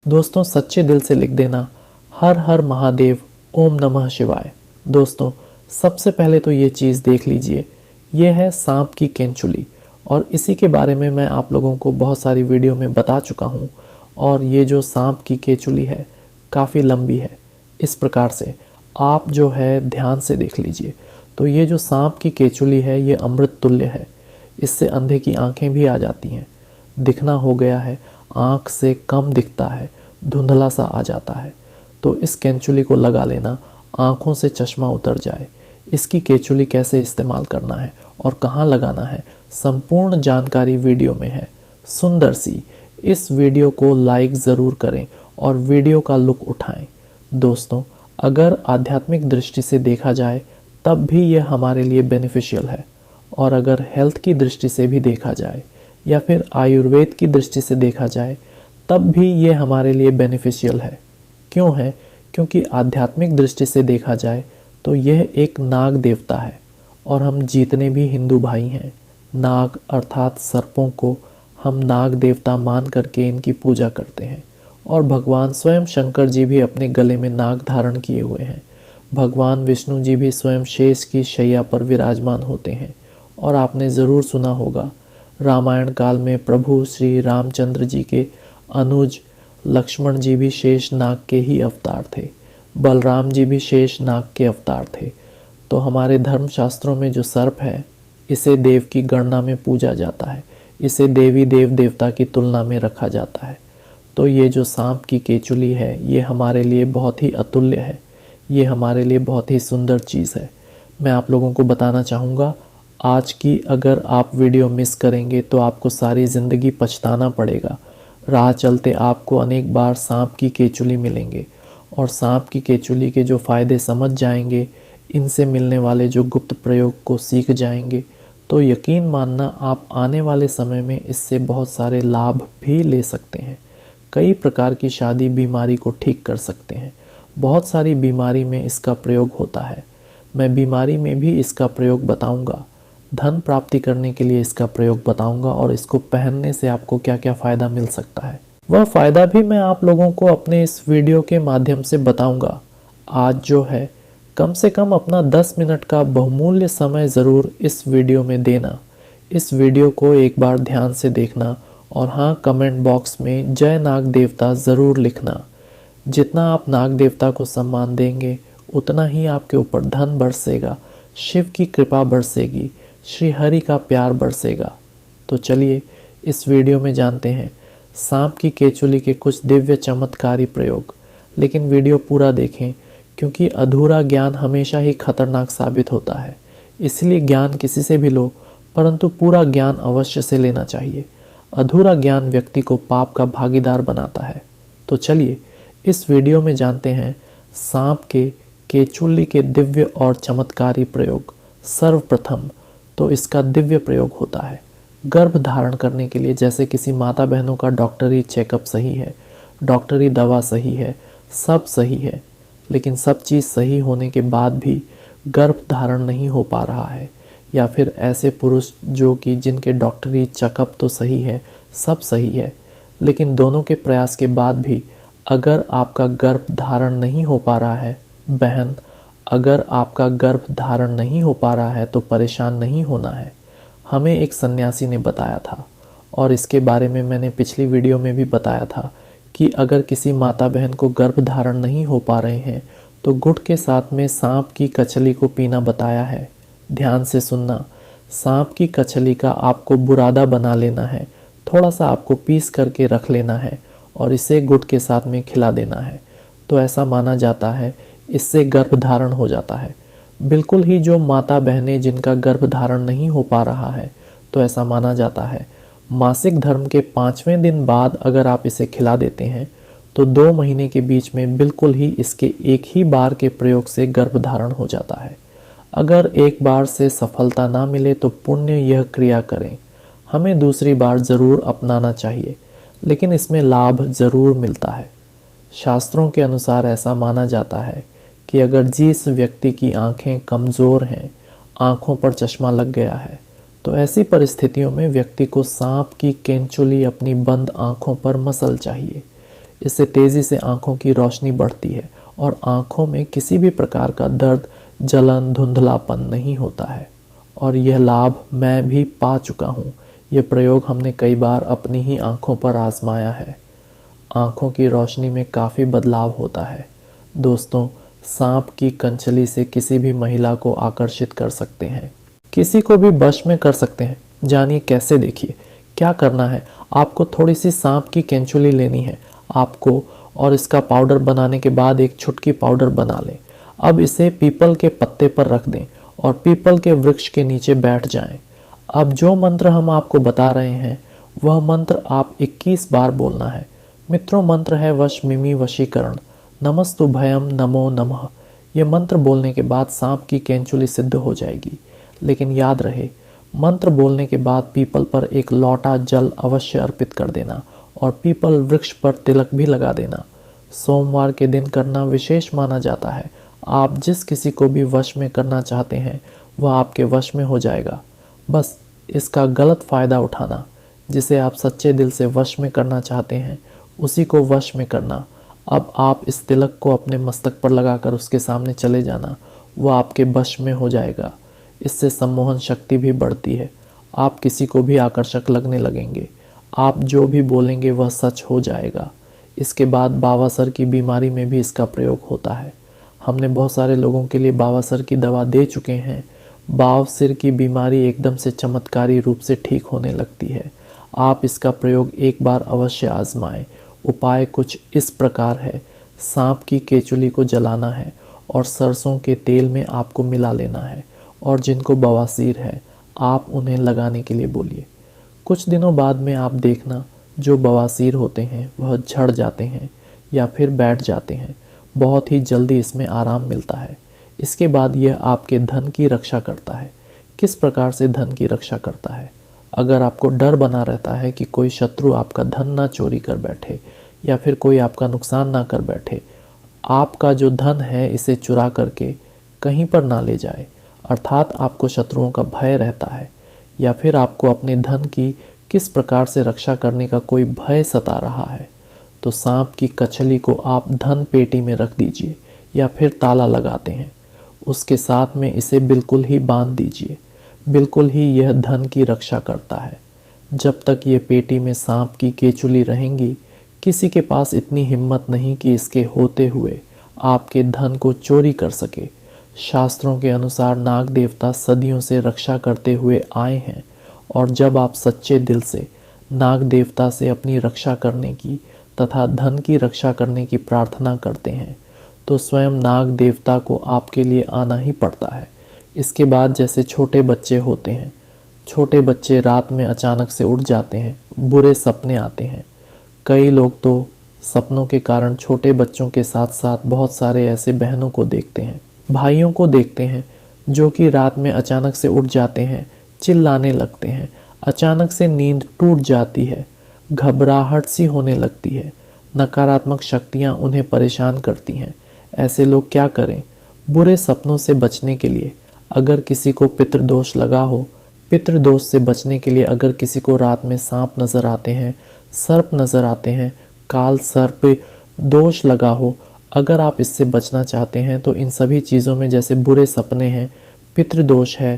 दोस्तों सच्चे दिल से लिख देना हर हर महादेव ओम नमः शिवाय। दोस्तों सबसे पहले तो ये चीज़ देख लीजिए, ये है सांप की केंचुली और इसी के बारे में मैं आप लोगों को बहुत सारी वीडियो में बता चुका हूँ। और ये जो सांप की केंचुली है काफ़ी लंबी है। इस प्रकार से आप जो है ध्यान से देख लीजिए तो ये जो सांप की केंचुली है ये अमृत तुल्य है। इससे अंधे की आंखें भी आ जाती हैं, दिखना हो गया है, आँख से कम दिखता है, धुंधला सा आ जाता है। तो इस केंचुली को लगा लेना, आँखों से चश्मा उतर जाए। इसकी केंचुली कैसे इस्तेमाल करना है और कहाँ लगाना है, संपूर्ण जानकारी वीडियो में है। सुंदर सी इस वीडियो को लाइक ज़रूर करें और वीडियो का लुक उठाएं। दोस्तों अगर आध्यात्मिक दृष्टि से देखा जाए तब भी यह हमारे लिए बेनिफिशियल है, और अगर हेल्थ की दृष्टि से भी देखा जाए या फिर आयुर्वेद की दृष्टि से देखा जाए तब भी ये हमारे लिए बेनिफिशियल है। क्यों है? क्योंकि आध्यात्मिक दृष्टि से देखा जाए तो यह एक नाग देवता है और हम जितने भी हिंदू भाई हैं, नाग अर्थात सर्पों को हम नाग देवता मान करके इनकी पूजा करते हैं। और भगवान स्वयं शंकर जी भी अपने गले में नाग धारण किए हुए हैं। भगवान विष्णु जी भी स्वयं शेष की शैया पर विराजमान होते हैं। और आपने ज़रूर सुना होगा, रामायण काल में प्रभु श्री रामचंद्र जी के अनुज लक्ष्मण जी भी शेष नाग के ही अवतार थे, बलराम जी भी शेष नाग के अवतार थे। तो हमारे धर्मशास्त्रों में जो सर्प है इसे देव की गणना में पूजा जाता है, इसे देवी देव देवता की तुलना में रखा जाता है। तो ये जो सांप की केंचुली है ये हमारे लिए बहुत ही अतुल्य है, ये हमारे लिए बहुत ही सुंदर चीज़ है। मैं आप लोगों को बताना चाहूँगा, आज की अगर आप वीडियो मिस करेंगे तो आपको सारी ज़िंदगी पछताना पड़ेगा। राह चलते आपको अनेक बार सांप की केंचुली मिलेंगे और सांप की केंचुली के जो फ़ायदे समझ जाएंगे, इनसे मिलने वाले जो गुप्त प्रयोग को सीख जाएंगे, तो यकीन मानना आप आने वाले समय में इससे बहुत सारे लाभ भी ले सकते हैं। कई प्रकार की शादी बीमारी को ठीक कर सकते हैं। बहुत सारी बीमारी में इसका प्रयोग होता है। मैं बीमारी में भी इसका प्रयोग बताऊंगा, धन प्राप्ति करने के लिए इसका प्रयोग बताऊंगा और इसको पहनने से आपको क्या क्या फ़ायदा मिल सकता है वह फ़ायदा भी मैं आप लोगों को अपने इस वीडियो के माध्यम से बताऊंगा। आज जो है कम से कम अपना 10 मिनट का बहुमूल्य समय ज़रूर इस वीडियो में देना। इस वीडियो को एक बार ध्यान से देखना और हाँ, कमेंट बॉक्स में जय नाग देवता ज़रूर लिखना। जितना आप नाग देवता को सम्मान देंगे उतना ही आपके ऊपर धन बरसेगा, शिव की कृपा बरसेगी, श्री हरि का प्यार बरसेगा। तो चलिए इस वीडियो में जानते हैं सांप की केंचुली के कुछ दिव्य चमत्कारी प्रयोग। लेकिन वीडियो पूरा देखें क्योंकि अधूरा ज्ञान हमेशा ही खतरनाक साबित होता है। इसलिए ज्ञान किसी से भी लो, परंतु पूरा ज्ञान अवश्य से लेना चाहिए। अधूरा ज्ञान व्यक्ति को पाप का भागीदार बनाता है। तो चलिए इस वीडियो में जानते हैं सांप के केंचुली के दिव्य और चमत्कारी प्रयोग। सर्वप्रथम तो इसका दिव्य प्रयोग होता है गर्भ धारण करने के लिए। जैसे किसी माता बहनों का डॉक्टरी चेकअप सही है, डॉक्टरी दवा सही है, सब सही है, लेकिन सब चीज़ सही होने के बाद भी गर्भ धारण नहीं हो पा रहा है, या फिर ऐसे पुरुष जो कि जिनके डॉक्टरी चेकअप तो सही है, सब सही है, लेकिन दोनों के प्रयास के बाद भी अगर आपका गर्भ धारण नहीं हो पा रहा है, बहन अगर आपका गर्भ धारण नहीं हो पा रहा है तो परेशान नहीं होना है। हमें एक सन्यासी ने बताया था और इसके बारे में मैंने पिछली वीडियो में भी बताया था कि अगर किसी माता बहन को गर्भ धारण नहीं हो पा रहे हैं तो गुड़ के साथ में सांप की कचली को पीना बताया है। ध्यान से सुनना, सांप की कचली का आपको बुरादा बना लेना है, थोड़ा सा आपको पीस करके रख लेना है और इसे गुड़ के साथ में खिला देना है। तो ऐसा माना जाता है इससे गर्भ धारण हो जाता है। बिल्कुल ही जो माता बहनें जिनका गर्भ धारण नहीं हो पा रहा है, तो ऐसा माना जाता है मासिक धर्म के 5वें दिन बाद अगर आप इसे खिला देते हैं तो 2 महीने के बीच में बिल्कुल ही इसके एक ही बार के प्रयोग से गर्भ धारण हो जाता है। अगर एक बार से सफलता ना मिले तो पुण्य यह क्रिया करें, हमें दूसरी बार ज़रूर अपनाना चाहिए, लेकिन इसमें लाभ ज़रूर मिलता है। शास्त्रों के अनुसार ऐसा माना जाता है कि अगर जिस व्यक्ति की आंखें कमज़ोर हैं, आंखों पर चश्मा लग गया है, तो ऐसी परिस्थितियों में व्यक्ति को सांप की केंचुली अपनी बंद आंखों पर मसल चाहिए। इससे तेज़ी से आँखों की रोशनी बढ़ती है और आँखों में किसी भी प्रकार का दर्द, जलन, धुंधलापन नहीं होता है। और यह लाभ मैं भी पा चुका हूँ। यह प्रयोग हमने कई बार अपनी ही आँखों पर आजमाया है। आँखों की रोशनी में काफ़ी बदलाव होता है। दोस्तों, सांप की कंचली से किसी भी महिला को आकर्षित कर सकते हैं, किसी को भी वश में कर सकते हैं। जानिए कैसे। देखिए क्या करना है। आपको थोड़ी सी सांप की केंचुली लेनी है आपको, और इसका पाउडर बनाने के बाद एक छुटकी पाउडर बना लें। अब इसे पीपल के पत्ते पर रख दें और पीपल के वृक्ष के नीचे बैठ जाएं। अब जो मंत्र हम आपको बता रहे हैं वह मंत्र आप 21 बार बोलना है। मित्रों, मंत्र है वश मिमी वशीकरण, नमस्तु भयम नमो नमः। यह मंत्र बोलने के बाद सांप की केंचुली सिद्ध हो जाएगी। लेकिन याद रहे, मंत्र बोलने के बाद पीपल पर एक लोटा जल अवश्य अर्पित कर देना और पीपल वृक्ष पर तिलक भी लगा देना। सोमवार के दिन करना विशेष माना जाता है। आप जिस किसी को भी वश में करना चाहते हैं वह आपके वश में हो जाएगा। बस इसका गलत फ़ायदा उठाना। जिसे आप सच्चे दिल से वश में करना चाहते हैं उसी को वश में करना। अब आप इस तिलक को अपने मस्तक पर लगाकर उसके सामने चले जाना, वह आपके वश में हो जाएगा। इससे सम्मोहन शक्ति भी बढ़ती है। आप किसी को भी आकर्षक लगने लगेंगे। आप जो भी बोलेंगे वह सच हो जाएगा। इसके बाद बावासर की बीमारी में भी इसका प्रयोग होता है। हमने बहुत सारे लोगों के लिए बावासर की दवा दे चुके हैं। बावसिर की बीमारी एकदम से चमत्कारी रूप से ठीक होने लगती है। आप इसका प्रयोग एक बार अवश्य आजमाएं। उपाय कुछ इस प्रकार है। सांप की केचुली को जलाना है और सरसों के तेल में आपको मिला लेना है, और जिनको बवासीर है आप उन्हें लगाने के लिए बोलिए। कुछ दिनों बाद में आप देखना जो बवासीर होते हैं वह झड़ जाते हैं या फिर बैठ जाते हैं। बहुत ही जल्दी इसमें आराम मिलता है। इसके बाद यह आपके धन की रक्षा करता है। किस प्रकार से धन की रक्षा करता है? अगर आपको डर बना रहता है कि कोई शत्रु आपका धन ना चोरी कर बैठे या फिर कोई आपका नुकसान ना कर बैठे, आपका जो धन है इसे चुरा करके कहीं पर ना ले जाए, अर्थात आपको शत्रुओं का भय रहता है, या फिर आपको अपने धन की किस प्रकार से रक्षा करने का कोई भय सता रहा है, तो सांप की कचली को आप धन पेटी में रख दीजिए या फिर ताला लगाते हैं उसके साथ में इसे बिल्कुल ही बांध दीजिए। बिल्कुल ही यह धन की रक्षा करता है। जब तक ये पेटी में सांप की केचुली रहेंगी, किसी के पास इतनी हिम्मत नहीं कि इसके होते हुए आपके धन को चोरी कर सके। शास्त्रों के अनुसार नाग देवता सदियों से रक्षा करते हुए आए हैं, और जब आप सच्चे दिल से नाग देवता से अपनी रक्षा करने की तथा धन की रक्षा करने की प्रार्थना करते हैं तो स्वयं नाग देवता को आपके लिए आना ही पड़ता है। इसके बाद जैसे छोटे बच्चे होते हैं, छोटे बच्चे रात में अचानक से उठ जाते हैं, बुरे सपने आते हैं। कई लोग तो सपनों के कारण छोटे बच्चों के साथ साथ बहुत सारे ऐसे बहनों को देखते हैं, भाइयों को देखते हैं जो कि रात में अचानक से उठ जाते हैं, चिल्लाने लगते हैं, अचानक से नींद टूट जाती है, घबराहट सी होने लगती है, नकारात्मक शक्तियाँ उन्हें परेशान करती हैं। ऐसे लोग क्या करें? बुरे सपनों से बचने के लिए अगर किसी को पितृदोष लगा हो, पितृदोष से बचने के लिए अगर किसी को रात में सांप नज़र आते हैं, सर्प नज़र आते हैं, काल सर्प दोष लगा हो, अगर आप इससे बचना चाहते हैं तो इन सभी चीज़ों में जैसे बुरे सपने हैं, पितृदोष है,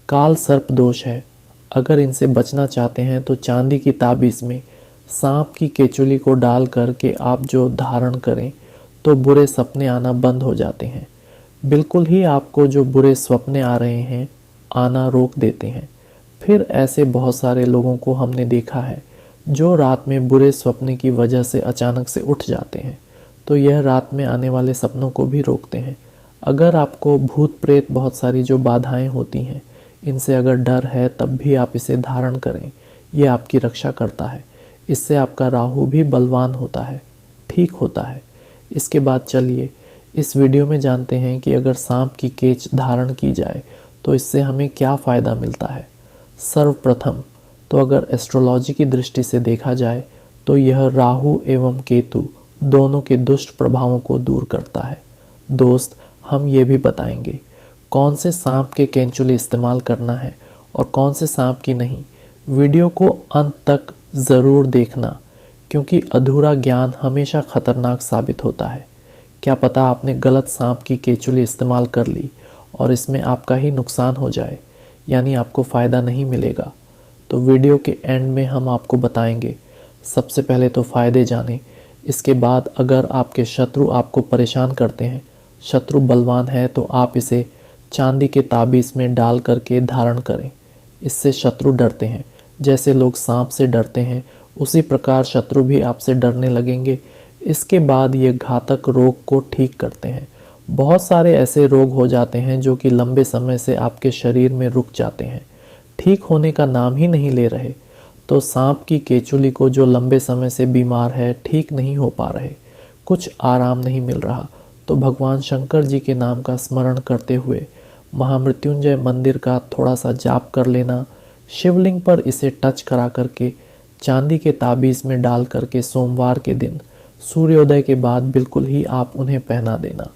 काल सर्प दोष है, अगर इनसे बचना चाहते हैं तो चांदी की ताबीज़ में सांप की केचुली को डाल करके आप जो धारण करें तो बुरे सपने आना बंद हो जाते हैं। बिल्कुल ही आपको जो बुरे सपने आ रहे हैं आना रोक देते हैं। फिर ऐसे बहुत सारे लोगों को हमने देखा है जो रात में बुरे सपने की वजह से अचानक से उठ जाते हैं, तो यह रात में आने वाले सपनों को भी रोकते हैं। अगर आपको भूत प्रेत बहुत सारी जो बाधाएं होती हैं इनसे अगर डर है तब भी आप इसे धारण करें, ये आपकी रक्षा करता है। इससे आपका राहु भी बलवान होता है, ठीक होता है। इसके बाद चलिए इस वीडियो में जानते हैं कि अगर सांप की केच धारण की जाए तो इससे हमें क्या फ़ायदा मिलता है। सर्वप्रथम तो अगर एस्ट्रोलॉजी की दृष्टि से देखा जाए तो यह राहु एवं केतु दोनों के दुष्ट प्रभावों को दूर करता है। दोस्त, हम ये भी बताएंगे कौन से सांप के केंचुली इस्तेमाल करना है और कौन से सांप की नहीं। वीडियो को अंत तक ज़रूर देखना, क्योंकि अधूरा ज्ञान हमेशा खतरनाक साबित होता है। क्या पता आपने गलत सांप की केचुली इस्तेमाल कर ली और इसमें आपका ही नुकसान हो जाए, यानी आपको फ़ायदा नहीं मिलेगा। तो वीडियो के एंड में हम आपको बताएंगे। सबसे पहले तो फ़ायदे जानें, इसके बाद अगर आपके शत्रु आपको परेशान करते हैं, शत्रु बलवान है, तो आप इसे चांदी के ताबीज़ में डाल करके धारण करें। इससे शत्रु डरते हैं। जैसे लोग सांप से डरते हैं, उसी प्रकार शत्रु भी आपसे डरने लगेंगे। इसके बाद ये घातक रोग को ठीक करते हैं। बहुत सारे ऐसे रोग हो जाते हैं जो कि लंबे समय से आपके शरीर में रुक जाते हैं, ठीक होने का नाम ही नहीं ले रहे। तो सांप की केचुली को जो लंबे समय से बीमार है, ठीक नहीं हो पा रहे, कुछ आराम नहीं मिल रहा, तो भगवान शंकर जी के नाम का स्मरण करते हुए महामृत्युंजय मंदिर का थोड़ा सा जाप कर लेना, शिवलिंग पर इसे टच करा करके चांदी के ताबीज़ में डाल करके सोमवार के दिन सूर्योदय के बाद बिल्कुल ही आप उन्हें पहना देना।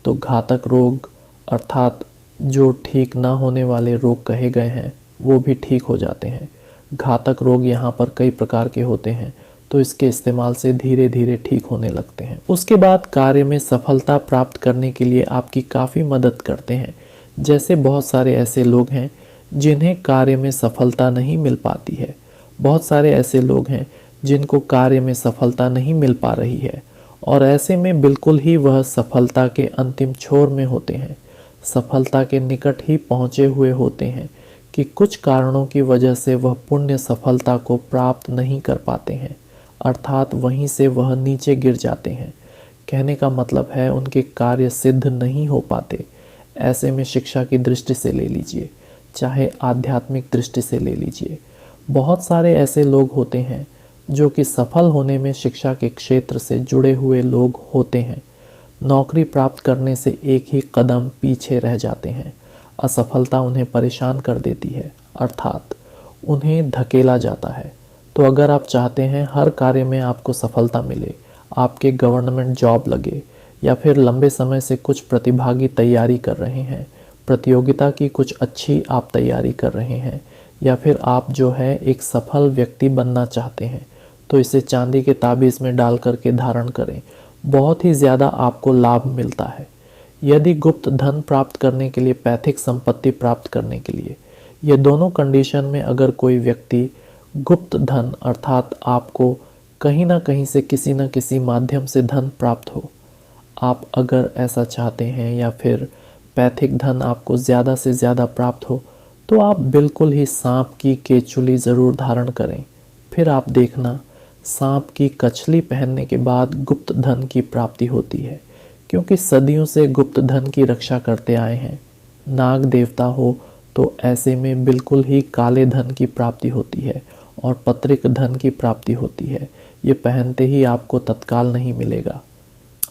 तो घातक रोग अर्थात जो ठीक ना होने वाले रोग कहे गए हैं वो भी ठीक हो जाते हैं। घातक रोग यहाँ पर कई प्रकार के होते हैं, तो इसके इस्तेमाल से धीरे धीरे ठीक होने लगते हैं। उसके बाद कार्य में सफलता प्राप्त करने के लिए आपकी काफ़ी मदद करते हैं। जैसे बहुत सारे ऐसे लोग हैं जिन्हें कार्य में सफलता नहीं मिल पाती है, बहुत सारे ऐसे लोग हैं जिनको कार्य में सफलता नहीं मिल पा रही है, और ऐसे में बिल्कुल ही वह सफलता के अंतिम छोर में होते हैं, सफलता के निकट ही पहुँचे हुए होते हैं कि कुछ कारणों की वजह से वह पुण्य सफलता को प्राप्त नहीं कर पाते हैं, अर्थात वहीं से वह नीचे गिर जाते हैं। कहने का मतलब है उनके कार्य सिद्ध नहीं हो पाते। ऐसे में शिक्षा की दृष्टि से ले लीजिए, चाहे आध्यात्मिक दृष्टि से ले लीजिए, बहुत सारे ऐसे लोग होते हैं जो कि सफल होने में शिक्षा के क्षेत्र से जुड़े हुए लोग होते हैं, नौकरी प्राप्त करने से एक ही कदम पीछे रह जाते हैं। असफलता उन्हें परेशान कर देती है, अर्थात उन्हें धकेला जाता है। तो अगर आप चाहते हैं हर कार्य में आपको सफलता मिले, आपके गवर्नमेंट जॉब लगे, या फिर लंबे समय से कुछ प्रतिभागी तैयारी कर रहे हैं, प्रतियोगिता की कुछ अच्छी आप तैयारी कर रहे हैं, या फिर आप जो है एक सफल व्यक्ति बनना चाहते हैं, तो इसे चांदी के ताबीज़ में डाल करके धारण करें। बहुत ही ज़्यादा आपको लाभ मिलता है। यदि गुप्त धन प्राप्त करने के लिए, पैथिक संपत्ति प्राप्त करने के लिए, ये दोनों कंडीशन में अगर कोई व्यक्ति गुप्त धन अर्थात आपको कहीं ना कहीं से किसी न किसी माध्यम से धन प्राप्त हो, आप अगर ऐसा चाहते हैं, या फिर पैथिक धन आपको ज़्यादा से ज़्यादा प्राप्त हो, तो आप बिल्कुल ही सांप की केचुली ज़रूर धारण करें। फिर आप देखना सांप की कछली पहनने के बाद गुप्त धन की प्राप्ति होती है, क्योंकि सदियों से गुप्त धन की रक्षा करते आए हैं। नाग देवता हो तो ऐसे में बिल्कुल ही काले धन की प्राप्ति होती है और पत्रिक धन की प्राप्ति होती है। ये पहनते ही आपको तत्काल नहीं मिलेगा,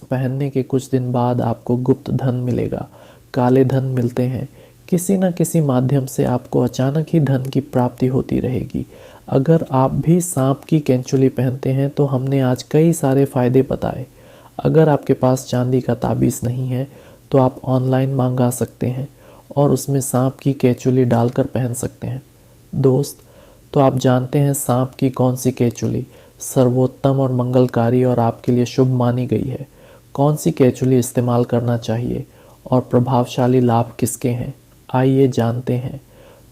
पहनने के कुछ दिन बाद आपको गुप्त धन मिलेगा। काले धन मिलते हैं, किसी न किसी माध्यम से आपको अचानक ही धन की प्राप्ति होती रहेगी। अगर आप भी सांप की केंचुली पहनते हैं तो हमने आज कई सारे फ़ायदे बताए। अगर आपके पास चांदी का ताबीज़ नहीं है तो आप ऑनलाइन मंगा सकते हैं और उसमें सांप की केचुली डालकर पहन सकते हैं। दोस्त, तो आप जानते हैं सांप की कौन सी केचुली सर्वोत्तम और मंगलकारी और आपके लिए शुभ मानी गई है? कौन सी केचुली इस्तेमाल करना चाहिए और प्रभावशाली लाभ किसके हैं? आइए जानते हैं।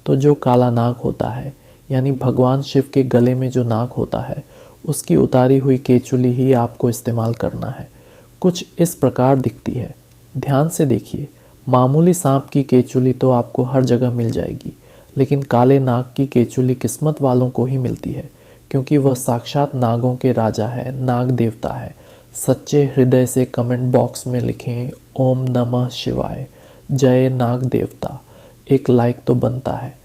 तो जो काला नाग होता है, यानी भगवान शिव के गले में जो नाग होता है, उसकी उतारी हुई केचुली ही आपको इस्तेमाल करना है। कुछ इस प्रकार दिखती है, ध्यान से देखिए। मामूली सांप की केचुली तो आपको हर जगह मिल जाएगी, लेकिन काले नाग की केचुली किस्मत वालों को ही मिलती है, क्योंकि वह साक्षात नागों के राजा है, नाग देवता है। सच्चे हृदय से कमेंट बॉक्स में लिखें ओम नमः शिवाय, जय नाग देवता। एक लाइक तो बनता है।